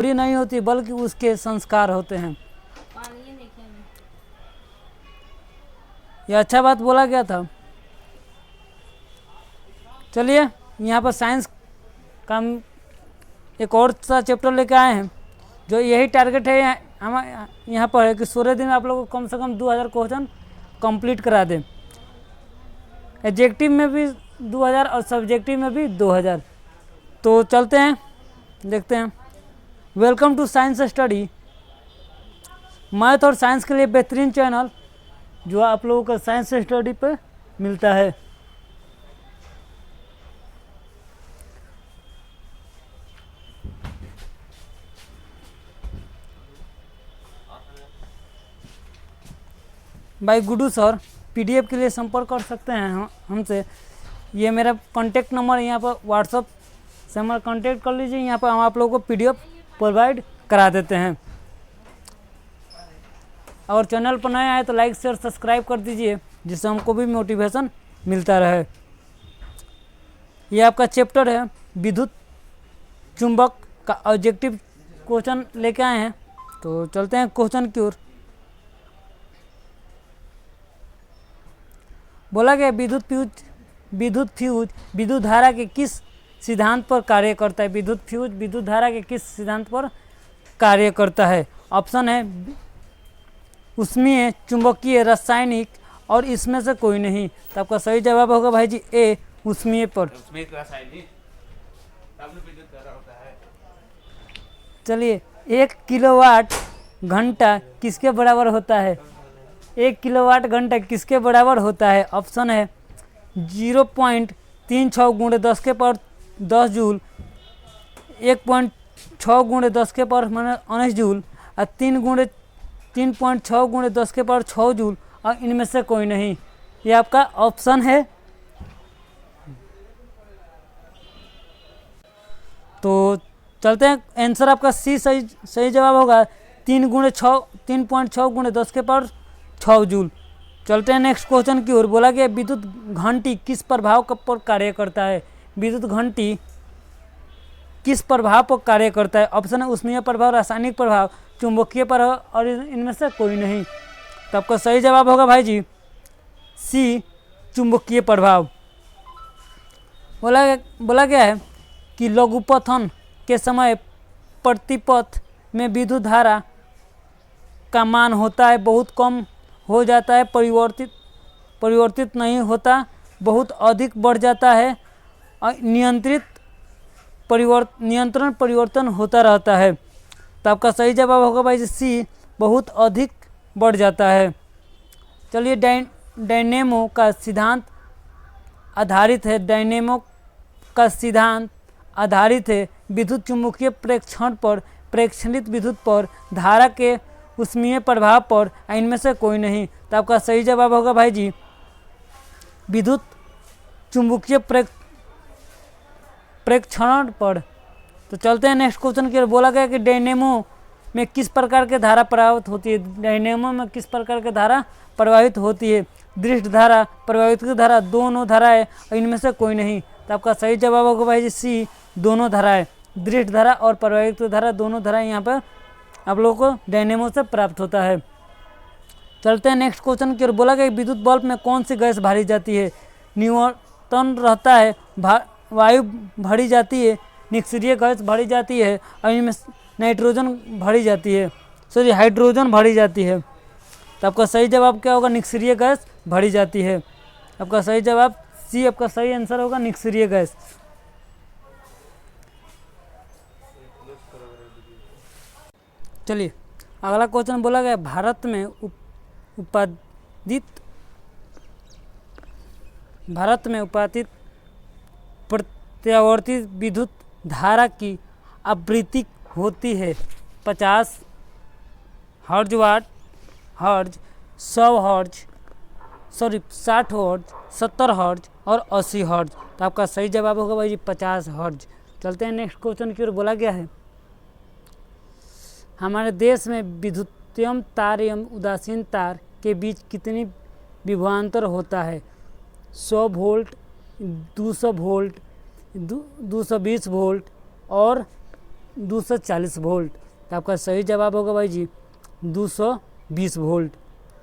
पूरी नहीं होती बल्कि उसके संस्कार होते हैं। यह अच्छा बात बोला गया था। चलिए यहाँ पर साइंस का हम एक और सा चैप्टर लेके आए हैं, जो यही टारगेट है हम यहाँ पर है कि 16 दिन में आप लोगों को कम से कम 2000 क्वेश्चन कंप्लीट करा दें। एडजेक्टिव में भी 2000 और सब्जेक्टिव में भी 2000। तो चलते हैं, देखते हैं। Welcome to science study, math और साइंस के लिए बेहतरीन चैनल जो आप लोगों का साइंस स्टडी पे मिलता है। भाई गुड्डू सर, पीडीएफ के लिए संपर्क कर सकते हैं हमसे। ये मेरा कॉन्टेक्ट नंबर यहाँ पर व्हाट्सअप से हमारा कॉन्टेक्ट कर लीजिए। यहाँ पर हम आप लोगों को पीडीएफ प्रोवाइड करा देते हैं। और चैनल पर नए आए तो लाइक शेयर सब्सक्राइब कर दीजिए, जिससे हमको भी मोटिवेशन मिलता रहे। ये आपका चैप्टर है विद्युत चुंबक का ऑब्जेक्टिव क्वेश्चन लेके आए हैं। तो चलते हैं क्वेश्चन की ओर। बोला गया विद्युत फ्यूज विद्युत धारा के किस सिद्धांत पर कार्य करता है। विद्युत फ्यूज विद्युत धारा के किस सिद्धांत पर कार्य करता है। ऑप्शन है ऊष्मीय, चुंबकीय, रासायनिक और इसमें से कोई नहीं। तो आपका सही जवाब होगा भाई जी ए, ऊष्मीय पर। चलिए, 1 किलोवाट घंटा किसके बराबर होता है। 1 किलोवाट घंटा किसके बराबर होता है। ऑप्शन है 0.36 गुणे 10 के पावर 10 जूल, 1.6 गुणे 10 के पावर 19 जूल और 3.6 गुणे 10 के पावर 6 जूल और इनमें से कोई नहीं। ये आपका ऑप्शन है। तो चलते हैं, आंसर आपका सी सही जवाब होगा। 3.6 गुणे 10 के पावर 6 जूल। चलते हैं नेक्स्ट क्वेश्चन की ओर। बोला गया विद्युत घंटी किस प्रभाव पर कार्य करता है। विद्युत घंटी किस प्रभाव पर कार्य करता है। ऑप्शन है ऊष्मीय प्रभाव, रासायनिक प्रभाव, चुंबकीय प्रभाव और इनमें से कोई नहीं। तो आपका सही जवाब होगा भाई जी सी, चुंबकीय प्रभाव। बोला गया है कि लघुपथन के समय प्रतिपथ में विद्युत धारा का मान होता है बहुत कम हो जाता है, परिवर्तित नहीं होता, बहुत अधिक बढ़ जाता है और नियंत्रण परिवर्तन होता रहता है। तो आपका सही जवाब होगा भाई सी, बहुत अधिक बढ़ जाता है। चलिए, डायनेमो का सिद्धांत आधारित है। डायनेमो का सिद्धांत आधारित है विद्युत चुम्बकीय प्रेक्षण पर, प्रेक्षणित विद्युत पर, धारा के ऊष्मीय प्रभाव पर, इनमें से कोई नहीं। तो आपका सही जवाब होगा भाई जी विद्युत चुम्बकीय प्रेक्षण पर। तो चलते हैं नेक्स्ट क्वेश्चन की ओर। बोला गया कि डायनेमो में किस प्रकार के धारा प्रवाहित होती है। डायनेमो में किस प्रकार के धारा प्रवाहित होती है। दृष्ट धारा, प्रवाहित धारा, दोनों धाराएं, इनमें से कोई नहीं। तो आपका सही जवाब होगा भाई जी सी, दोनों धाराएं। दृष्ट धारा और प्रवाहित धारा, दोनों धाराएं यहाँ पर आप लोगों को डायनेमो से प्राप्त होता है। चलते हैं नेक्स्ट क्वेश्चन की ओर। बोला गया विद्युत बल्ब में कौन सी गैस भरी जाती है। न्यूट्रॉन रहता है, वायु भरी जाती है, निष्क्रिय गैस भरी जाती है और इनमें नाइट्रोजन भरी जाती है, सॉरी हाइड्रोजन भरी जाती है। तो आपका सही जवाब क्या होगा, निष्क्रिय गैस भरी जाती है। आपका सही जवाब सी, आपका सही आंसर होगा निष्क्रिय गैस। चलिए, अगला क्वेश्चन बोला गया भारत में उत्पादित प्रत्यावर्ती विद्युत धारा की आवृत्ति होती है 50 हर्ज, 100 हर्ज, 60 हर्ज, 70 हर्ज और 80 हर्ज। तो आपका सही जवाब होगा भाई जी 50 हर्ज। चलते हैं नेक्स्ट क्वेश्चन की ओर। बोला गया है हमारे देश में विद्युतीय तार एवं उदासीन तार के बीच कितनी विभवांतर होता है। 100 वोल्ट, 200 वोल्ट, 220 वोल्ट और 240 वोल्ट। तो आपका सही जवाब होगा भाई जी 220 वोल्ट।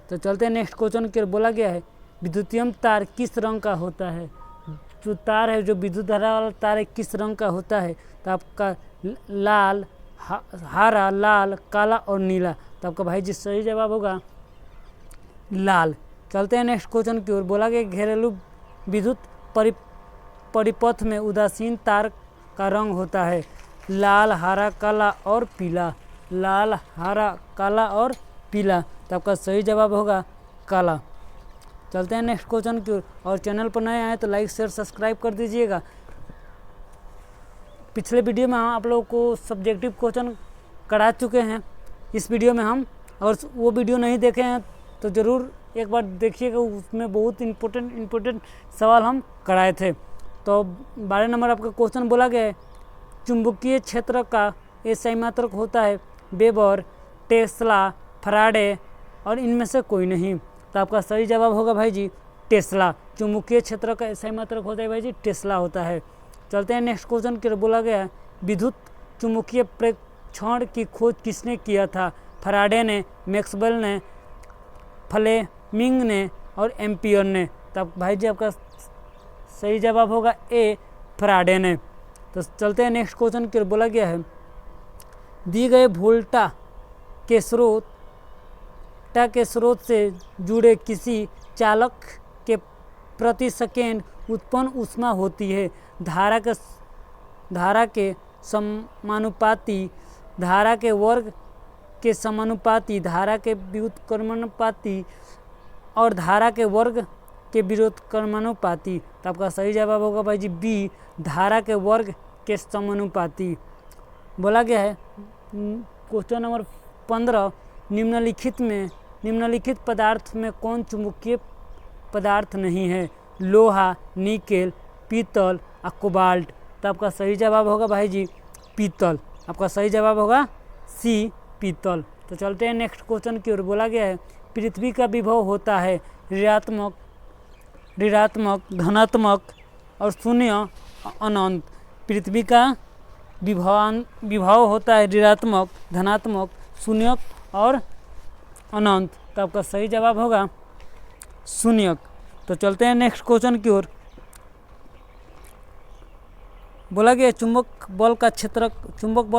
तो चलते हैं नेक्स्ट क्वेश्चन की ओर। बोला गया है विद्युतीय तार किस रंग का होता है। जो तार है, जो विद्युत धारा वाला तार है, किस रंग का होता है। तो आपका लाल, हरा, लाल, काला और नीला। तो आपका भाई जी सही जवाब होगा लाल। चलते हैं नेक्स्ट क्वेश्चन की ओर। बोला गया घरेलू विद्युत परिपथ में उदासीन तार का रंग होता है लाल, हरा, काला और पीला। लाल, हरा, काला और पीला। तो आपका सही जवाब होगा काला। चलते हैं नेक्स्ट क्वेश्चन की ओर। और चैनल पर नए आए तो लाइक शेयर सब्सक्राइब कर दीजिएगा। पिछले वीडियो में हम आप लोगों को सब्जेक्टिव क्वेश्चन करा चुके हैं। इस वीडियो में हम, और वो वीडियो नहीं देखे हैं तो ज़रूर एक बार देखिएगा, उसमें बहुत इम्पोर्टेंट सवाल हम कराए थे। तो 12 नंबर आपका क्वेश्चन बोला गया है चुंबकीय क्षेत्र का एसआई मात्रक होता है वेबर, टेस्ला, फराडे और इनमें से कोई नहीं। तो आपका सही जवाब होगा भाई जी टेस्ला। चुंबकीय क्षेत्र का एसआई मात्रक होता है भाई जी टेस्ला होता है। चलते हैं नेक्स्ट क्वेश्चन की। बोला गया है विद्युत चुंबकीय प्रेक्षण की खोज किसने किया था। फराडे ने, मैक्सवेल ने, फ्लेमिंग ने और एम्पियर ने। तो भाई जी आपका सही जवाब होगा ए, फराडे ने। तो चलते हैं नेक्स्ट क्वेश्चन की। बोला गया है दी गए वोल्टा के स्रोत से जुड़े किसी चालक के प्रति सेकेंड उत्पन्न ऊष्मा होती है धारा के समानुपाती, धारा के वर्ग के समानुपाती, धारा के व्युत्क्रमानुपाती और धारा के वर्ग के व्युत्क्रमानुपाती। तो आपका सही जवाब होगा भाई जी बी, धारा के वर्ग के समानुपाती। बोला गया है क्वेश्चन नंबर 15 निम्नलिखित पदार्थ में कौन चुंबकीय पदार्थ नहीं है। लोहा, निकेल, पीतल और कोबाल्ट। तो आपका सही जवाब होगा भाई जी पीतल। आपका सही जवाब होगा सी, पीतल। तो चलते हैं नेक्स्ट क्वेश्चन की ओर। बोला गया है पृथ्वी का विभव होता है ऋणात्मक, धनात्मक और शून्य, अनंत। पृथ्वी का विभव होता है ऋणात्मक, धनात्मक, शून्य और अनंत। तो आपका सही जवाब होगा शून्य। तो चलते हैं नेक्स्ट क्वेश्चन की ओर। बोला गया चुंबक बल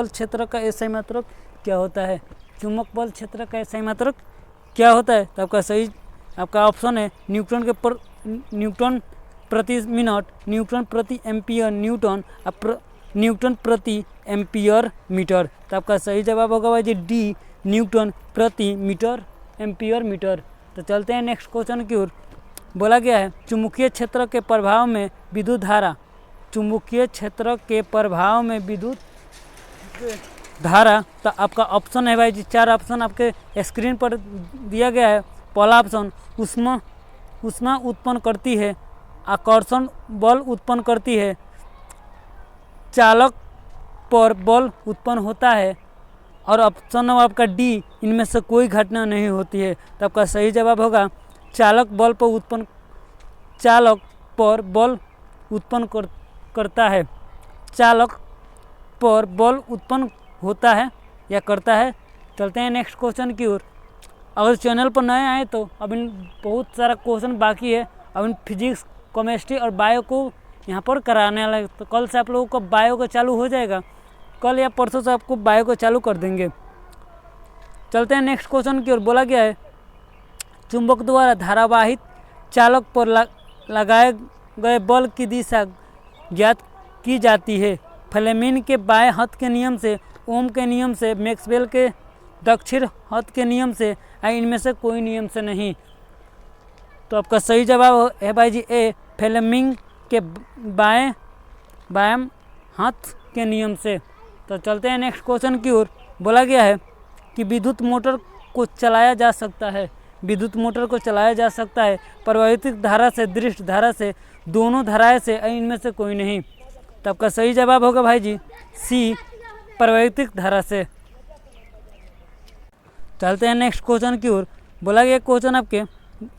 क्षेत्र का एसआई मात्रक क्या होता है। चुंबक बल क्षेत्र का एसआई मात्रक क्या होता है। तो आपका सही आपका ऑप्शन है न्यूटन प्रति मिनट, न्यूटन प्रति एम्पियर न्यूटन, न्यूटन प्रति एम्पियर मीटर। तो आपका सही जवाब होगा भाई जी डी, न्यूटन प्रति मीटर एम्पियर मीटर। तो चलते हैं नेक्स्ट क्वेश्चन की ओर। बोला गया है चुंबकीय क्षेत्र के प्रभाव में विद्युत धारा, चुंबकीय क्षेत्र के प्रभाव में विद्युत धारा। तो आपका ऑप्शन है भाई जी 4 ऑप्शन आपके स्क्रीन पर दिया गया है। पहला ऑप्शन ऊष्मा उत्पन्न करती है, आकर्षण बल उत्पन्न करती है, चालक पर बल उत्पन्न होता है और ऑप्शन नंबर आपका डी इनमें से कोई घटना नहीं होती है। तो आपका सही जवाब होगा चालक पर बल उत्पन्न करता है, चालक पर बल उत्पन्न होता है या करता है। चलते हैं नेक्स्ट क्वेश्चन की ओर। अगर चैनल पर नए आए तो अभी बहुत सारा क्वेश्चन बाकी है। अभी फिजिक्स, केमिस्ट्री और बायो को यहाँ पर कराने वाला है। तो कल से आप लोगों को बायो का चालू हो जाएगा, कल या परसों से आपको बायो को चालू कर देंगे। चलते हैं नेक्स्ट क्वेश्चन की ओर। बोला गया है चुंबक द्वारा धारावाहित चालक पर लगाए गए बल की दिशा ज्ञात की जाती है। फ्लेमिंग के बाएं हाथ के नियम से, ओम के नियम से, मैक्सवेल के दक्षिण हाथ के नियम से, इनमें से कोई नियम से नहीं। तो आपका सही जवाब है भाई जी ए, फ्लेमिंग के बाएं हाथ के नियम से। तो चलते हैं नेक्स्ट क्वेश्चन की ओर। बोला गया है कि विद्युत मोटर को चलाया जा सकता है, विद्युत मोटर को चलाया जा सकता है परिवर्तित धारा से, दृष्ट धारा से, दोनों धाराएं से, इनमें से कोई नहीं। तो आपका सही जवाब होगा भाई जी सी, परिवर्तित धारा से। चलते हैं नेक्स्ट क्वेश्चन की ओर। बोला गया क्वेश्चन आपके,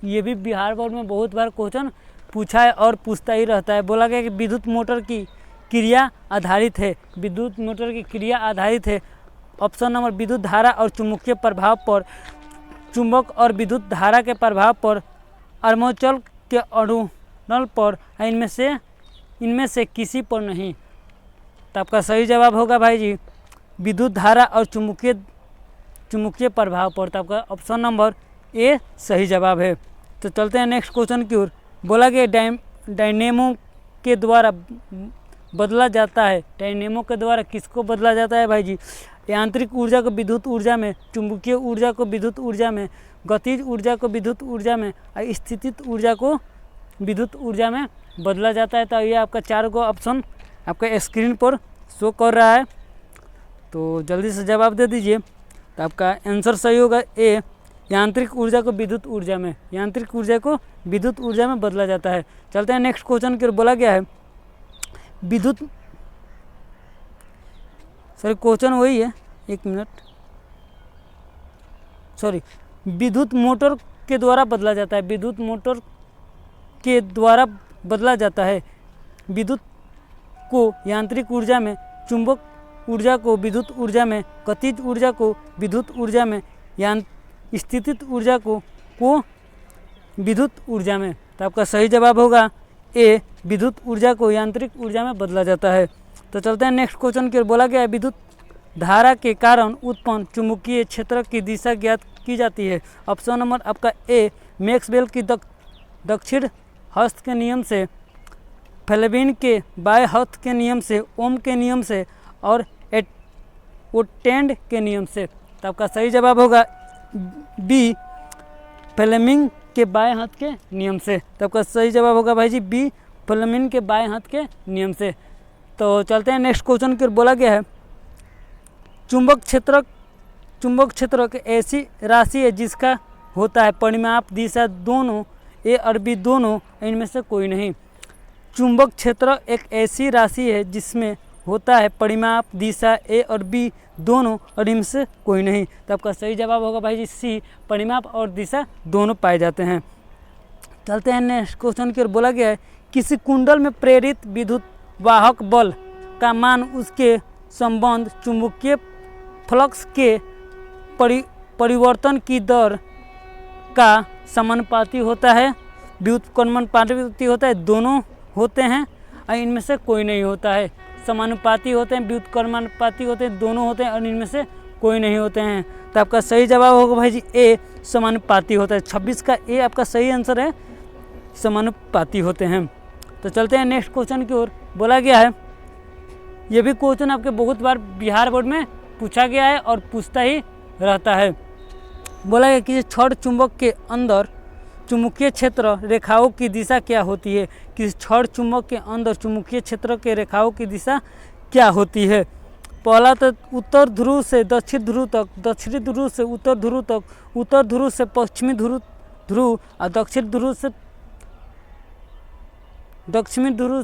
ये भी बिहार बोर्ड में बहुत बार क्वेश्चन पूछा है और पूछता ही रहता है। बोला गया कि विद्युत मोटर की क्रिया आधारित है, विद्युत मोटर की क्रिया आधारित है। ऑप्शन नंबर विद्युत धारा और चुंबकीय प्रभाव पर, चुंबक और विद्युत धारा के प्रभाव पर, आर्मेचर के अणुनल पर, इनमें से किसी पर नहीं। तो आपका सही जवाब होगा भाई जी विद्युत धारा और चुंबकीय प्रभाव पर। तो आपका ऑप्शन नंबर ए सही जवाब है। तो चलते हैं नेक्स्ट क्वेश्चन की ओर। बोला गया डायनेमो के द्वारा बदला जाता है। डायनेमो के द्वारा किसको बदला जाता है भाई जी? यांत्रिक ऊर्जा को विद्युत ऊर्जा में, चुंबकीय ऊर्जा को विद्युत ऊर्जा में, गतिज ऊर्जा को विद्युत ऊर्जा में और स्थितिज ऊर्जा को विद्युत ऊर्जा में बदला जाता है। तो ये आपका 4 को ऑप्शन आपका स्क्रीन पर शो कर रहा है, तो जल्दी से जवाब दे दीजिए। तो आपका आंसर सही होगा ए, यांत्रिक ऊर्जा को विद्युत ऊर्जा में, यांत्रिक ऊर्जा को विद्युत ऊर्जा में बदला जाता है। चलते हैं नेक्स्ट क्वेश्चन की ओर। बोला गया है क्वेश्चन वही है, एक मिनट, विद्युत मोटर के द्वारा बदला जाता है। विद्युत मोटर के द्वारा बदला जाता है। विद्युत को यांत्रिक ऊर्जा में, चुंबक ऊर्जा को विद्युत ऊर्जा में, गतिज ऊर्जा को विद्युत ऊर्जा में, स्थितिज ऊर्जा को विद्युत ऊर्जा में। तो आपका सही जवाब होगा ए, विद्युत ऊर्जा को यांत्रिक ऊर्जा में बदला जाता है। तो चलते हैं नेक्स्ट क्वेश्चन की ओर। बोला गया है विद्युत धारा के कारण उत्पन्न चुंबकीय क्षेत्र की दिशा ज्ञात की जाती है। ऑप्शन नंबर आपका ए, मैक्सवेल की दक्षिण हस्त के नियम से, फ्लेमिंग के बाएं हस्त के नियम से, ओम के नियम से और ओटेंड के नियम से। तो आपका सही जवाब होगा बी, फ्लेमिंग के बाएं हाथ के नियम से। तो आपका सही जवाब होगा भाई जी बी, फ्लेमिंग के बाएं हाथ के नियम से। तो चलते हैं नेक्स्ट क्वेश्चन की ओर। बोला गया है चुंबक क्षेत्र एक ऐसी राशि है जिसका होता है परिमाप दिशा दोनों, ए और बी दोनों, इनमें से कोई नहीं। चुंबक क्षेत्र एक ऐसी राशि है जिसमें होता है परिमाप दिशा ए और बी दोनों और इनमें से कोई नहीं। तो आपका सही जवाब होगा भाई जी सी, परिमाप और दिशा दोनों पाए जाते हैं। चलते हैं नेक्स्ट क्वेश्चन की ओर। बोला गया है किसी कुंडल में प्रेरित विद्युत वाहक बल का मान उसके संबंध चुंबकीय फ्लक्स के परिवर्तन की दर का समानुपाती होता है, व्युत्क्रमानुपाती होता है, दोनों होते हैं और इनमें से कोई नहीं होता है। समानुपाती होते हैं, व्युत्क्रमानुपाती होते हैं, दोनों होते हैं और इनमें से कोई नहीं होते हैं। तो आपका सही जवाब होगा भाई जी ए, समानुपाती होता है। 26 का ए आपका सही आंसर है, समानुपाती होते हैं। तो चलते हैं नेक्स्ट क्वेश्चन की ओर। बोला गया है ये भी क्वेश्चन आपके बहुत बार बिहार बोर्ड में पूछा गया है और पूछता ही रहता है। बोला गया कि छड़ चुंबक के अंदर चुंबकीय क्षेत्र रेखाओं की दिशा क्या होती है? किसी छड़ चुंबक के अंदर चुंबकीय क्षेत्र के रेखाओं की दिशा क्या होती है? पहला तो उत्तर ध्रुव से दक्षिण ध्रुव तक, दक्षिणी ध्रुव से उत्तर ध्रुव तक, उत्तर ध्रुव से पश्चिमी ध्रुव और दक्षिण ध्रुव से दक्षिणी ध्रुव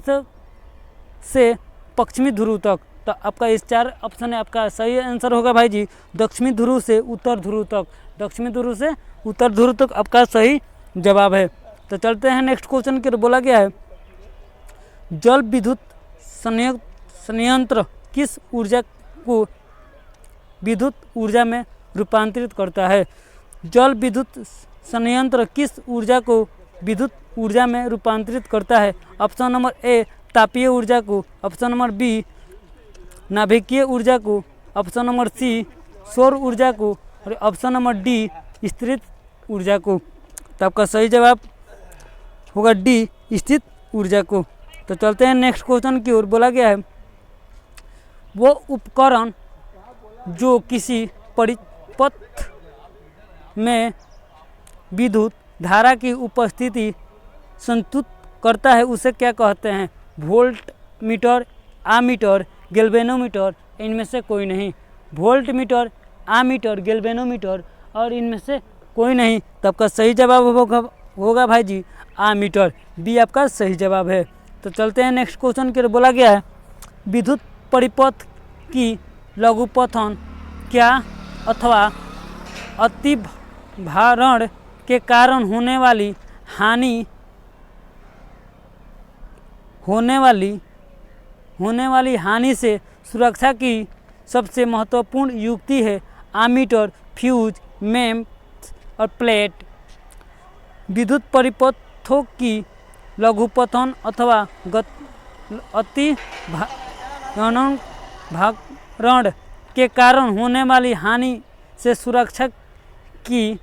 से पश्चिमी ध्रुव तक। तो आपका इस 4 ऑप्शन है, आपका सही आंसर होगा भाई जी दक्षिणी ध्रुव से उत्तर ध्रुव तक, दक्षिणी ध्रुव से उत्तर ध्रुव तक आपका सही जवाब है। तो चलते हैं नेक्स्ट क्वेश्चन की। बोला गया है जल विद्युत संयंत्र किस ऊर्जा को विद्युत ऊर्जा में रूपांतरित करता है? जल विद्युत संयंत्र किस ऊर्जा को विद्युत ऊर्जा में रूपांतरित करता है? ऑप्शन नंबर ए, तापीय ऊर्जा को, ऑप्शन नंबर बी, नाभिकीय ऊर्जा को, ऑप्शन नंबर सी, सौर ऊर्जा को और ऑप्शन नंबर डी, स्थिर ऊर्जा को। तो आपका सही जवाब होगा डी, स्थिर ऊर्जा को। तो चलते हैं नेक्स्ट क्वेश्चन की ओर। बोला गया है वो उपकरण जो किसी परिपथ में विद्युत धारा की उपस्थिति संतुलित करता है उसे क्या कहते हैं? वोल्ट मीटर, आमीटर, गैल्वेनोमीटर, इनमें से कोई नहीं। वोल्ट मीटर, आमीटर, गैल्वेनोमीटर और इनमें से कोई नहीं। तो आपका सही जवाब होगा भाई जी आमीटर, बी आपका सही जवाब है। तो चलते हैं नेक्स्ट क्वेश्चन के। बोला गया है विद्युत परिपथ की लघुपथन क्या अथवा अतिभारण के कारण होने वाली होने वाली हानि से सुरक्षा की सबसे महत्वपूर्ण युक्ति है आमीटर, फ्यूज, मेम्स और प्लेट। विद्युत परिपथों की लघुपतन अथवा अति भारण के कारण होने वाली हानि से सुरक्षा की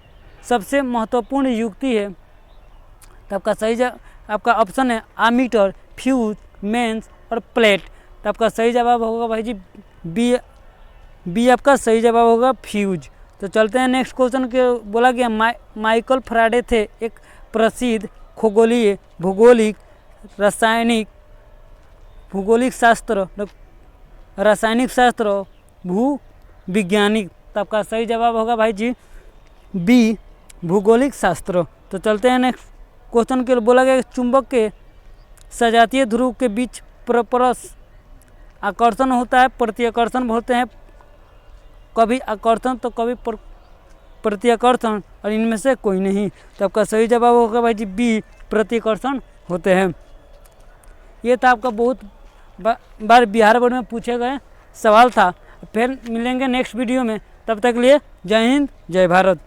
सबसे महत्वपूर्ण युक्ति है। तो आपका सही आपका ऑप्शन है आमीटर, फ्यूज, मेंस और प्लेट। तो आपका सही जवाब होगा भाई जी बी आपका सही जवाब होगा फ्यूज। तो चलते हैं नेक्स्ट क्वेश्चन के। बोला गया माइकल फैराडे थे एक प्रसिद्ध खगोलीय, भौगोलिक, भूगोलिक शास्त्र, रासायनिक शास्त्र, भूविज्ञानिक। तो आपका सही जवाब होगा भाई जी बी भूगोलिक शास्त्र। तो चलते हैं नेक्स्ट क्वेश्चन के। बोला गया चुंबक के सजातीय ध्रुव के बीच परस्पर आकर्षण होता है, प्रतिकर्षण बोलते हैं। कभी आकर्षण तो कभी प्रतिकर्षण, और इनमें से कोई नहीं। तो आपका सही जवाब होगा भाई जी बी प्रतिकर्षण होते हैं। ये था आपका बहुत बार बिहार बोर्ड में पूछे गए सवाल था। फिर मिलेंगे नेक्स्ट वीडियो में, तब तक के लिए जय हिंद, जय भारत।